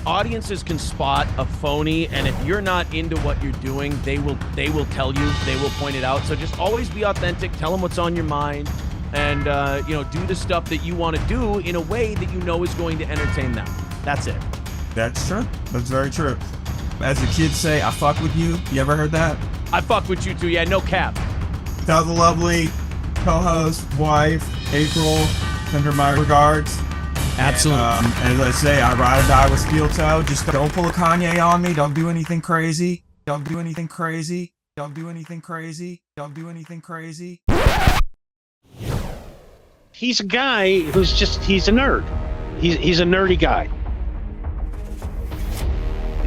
audiences can spot a phony, and if you're not into what you're doing, they will tell you, they will point it out. So just always be authentic, tell them what's on your mind, and do the stuff that you want to do in a way that you know is going to entertain them. That's it. That's true. That's very true. As the kids say, I fuck with you. You ever heard that? I fuck with you too. Yeah, no cap. Tell the lovely co-host, wife, April, send her my regards. Absolutely. And as I say, I ride or die with Steel Toe. Just don't pull a Kanye on me. Don't do anything crazy. Don't do anything crazy. Don't do anything crazy. Don't do anything crazy. He's a guy he's a nerd. He's a nerdy guy.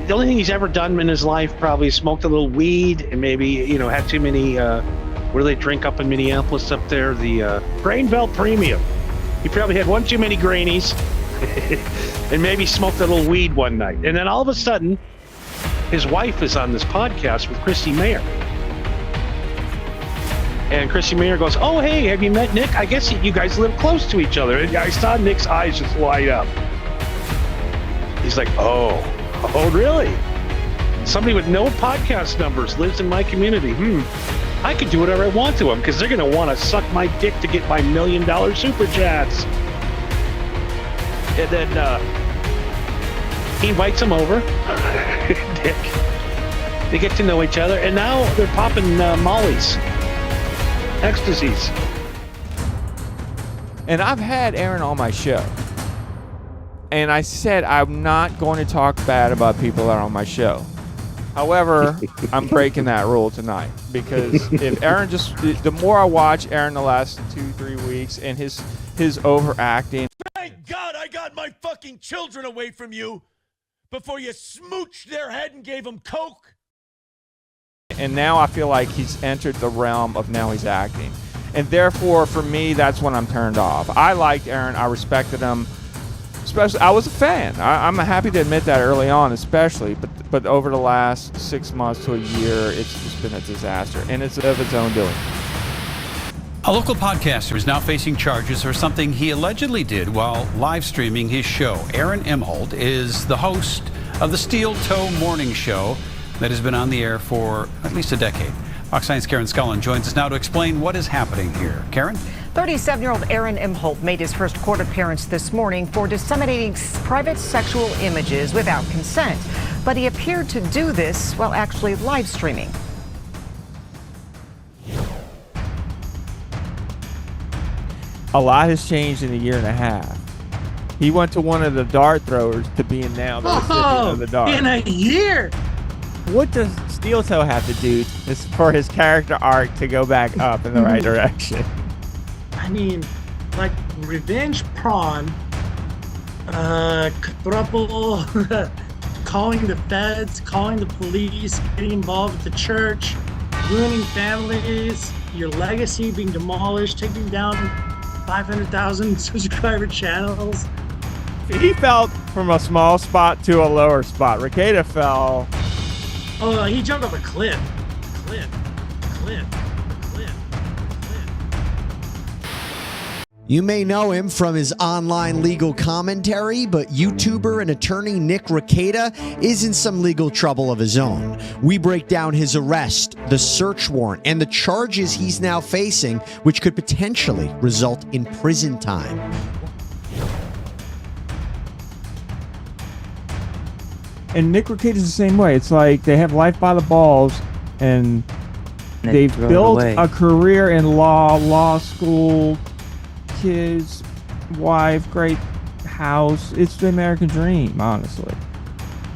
The only thing he's ever done in his life probably smoked a little weed and maybe, had too many, what do they drink up in Minneapolis up there? The Grain Belt Premium. He probably had one too many Grainies and maybe smoked a little weed one night. And then all of a sudden, his wife is on this podcast with Christy Mayer. And Christy Mayer goes, oh, hey, have you met Nick? I guess you guys live close to each other. And I saw Nick's eyes just light up. He's like, oh, really? Somebody with no podcast numbers lives in my community. I could do whatever I want to them because they're going to want to suck my dick to get my $1 million super chats. And then he invites him over. Dick. They get to know each other, and now they're popping mollies, ecstasies. And I've had Aaron on my show. And I said I'm not going to talk bad about people that are on my show. However, I'm breaking that rule tonight because if Aaron the more I watch Aaron the last 2-3 weeks and his overacting. Thank God I got my fucking children away from you before you smooched their head and gave them coke. And now I feel like he's entered the realm of now he's acting. And therefore, for me, that's when I'm turned off. I liked Aaron. I respected him. Especially, I was a fan. I'm happy to admit that early on, especially. But over the last 6 months to a year, it's just been a disaster, and it's of its own doing. A local podcaster is now facing charges for something he allegedly did while live streaming his show. Aaron Imholt is the host of the Steel Toe Morning Show that has been on the air for at least a decade. Fox 9's Karen Scullin joins us now to explain what is happening here. Karen? 37-year-old Aaron Imholt made his first court appearance this morning for disseminating private sexual images without consent. But he appeared to do this while actually live streaming. A lot has changed in a year and a half. He went to one of the dart throwers to being now the recipient of the dart. In a year! What does Steel Toe have to do for his character arc to go back up in the right direction? I mean, like revenge porn, quadruple, calling the feds, calling the police, getting involved with the church, ruining families, your legacy being demolished, taking down 500,000 subscriber channels. He fell from a small spot to a lower spot. Rekieta fell. Oh, he jumped off a cliff. Cliff. You may know him from his online legal commentary, but YouTuber and attorney Nick Rekieta is in some legal trouble of his own. We break down his arrest, the search warrant, and the charges he's now facing, which could potentially result in prison time. And Nick Rekieta is the same way. It's like they have life by the balls, and they've built a career in law school, kids, wife, great house. It's the American dream, honestly.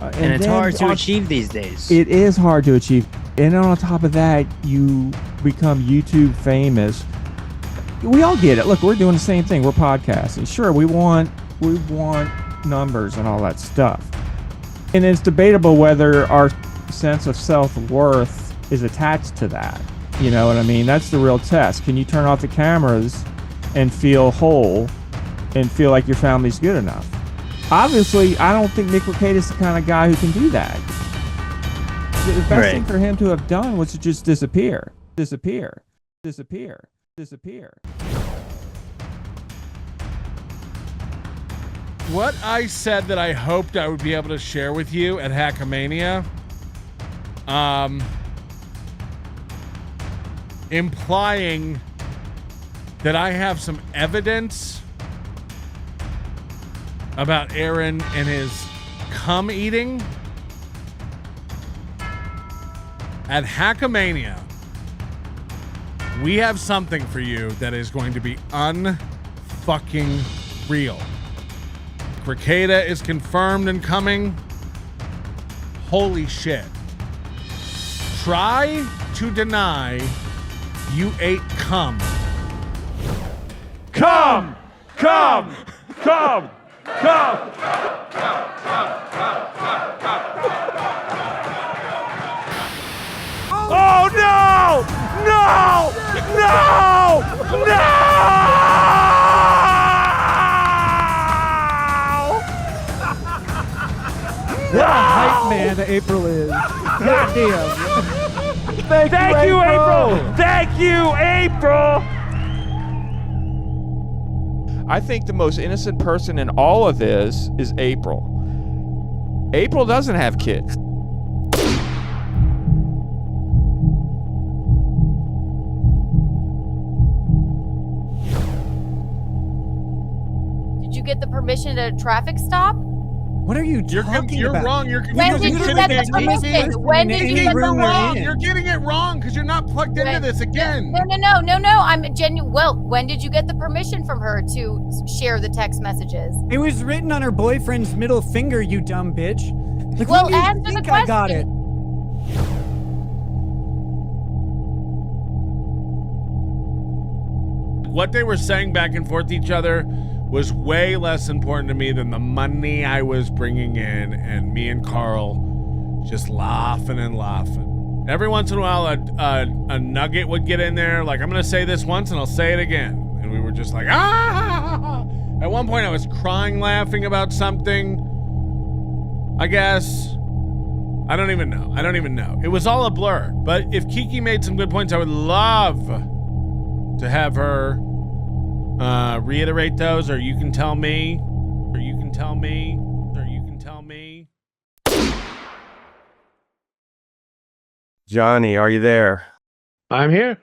And it's hard to achieve these days. It is hard to achieve. And on top of that, you become YouTube famous. We all get it. Look, we're doing the same thing. We're podcasting. Sure, we want numbers and all that stuff. And it's debatable whether our sense of self-worth is attached to that. You know what I mean? That's the real test. Can you turn off the cameras and feel whole and feel like your family's good enough? Obviously, I don't think Nick Rekieta is the kind of guy who can do that. The best thing for him to have done was to just disappear. what I said that I hoped I would be able to share with you at Hackamania, implying that I have some evidence about Aaron and his cum eating. At Hackamania, we have something for you that is going to be unfucking real. Krikeda is confirmed and coming. Holy shit. Try to deny you ate cum. Come! Come! Come! Come! Oh no! No! No! No! What a hype man April is. Goddamn. Thank you, April! Thank you, April! I think the most innocent person in all of this is April. April doesn't have kids. Did you get the permission at a traffic stop? What are you talking you're about? wrong. You're When did you get the permission? When did you get the wrong? permission? You're getting it wrong because you're not plugged into this again. No. I'm genuine. Well, when did you get the permission from her to share the text messages? It was written on her boyfriend's middle finger, you dumb bitch. Like, Well, when do you answer the think I got it? What they were saying back and forth to each other was way less important to me than the money I was bringing in, and me and Carl just laughing and laughing. Every once in a while, a nugget would get in there, like, I'm going to say this once and I'll say it again. And we were just like, ah! At one point, I was crying laughing about something, I guess. I don't even know. It was all a blur. But if Kiki made some good points, I would love to have her reiterate those, or you can tell me. Johnny, are you there? I'm here.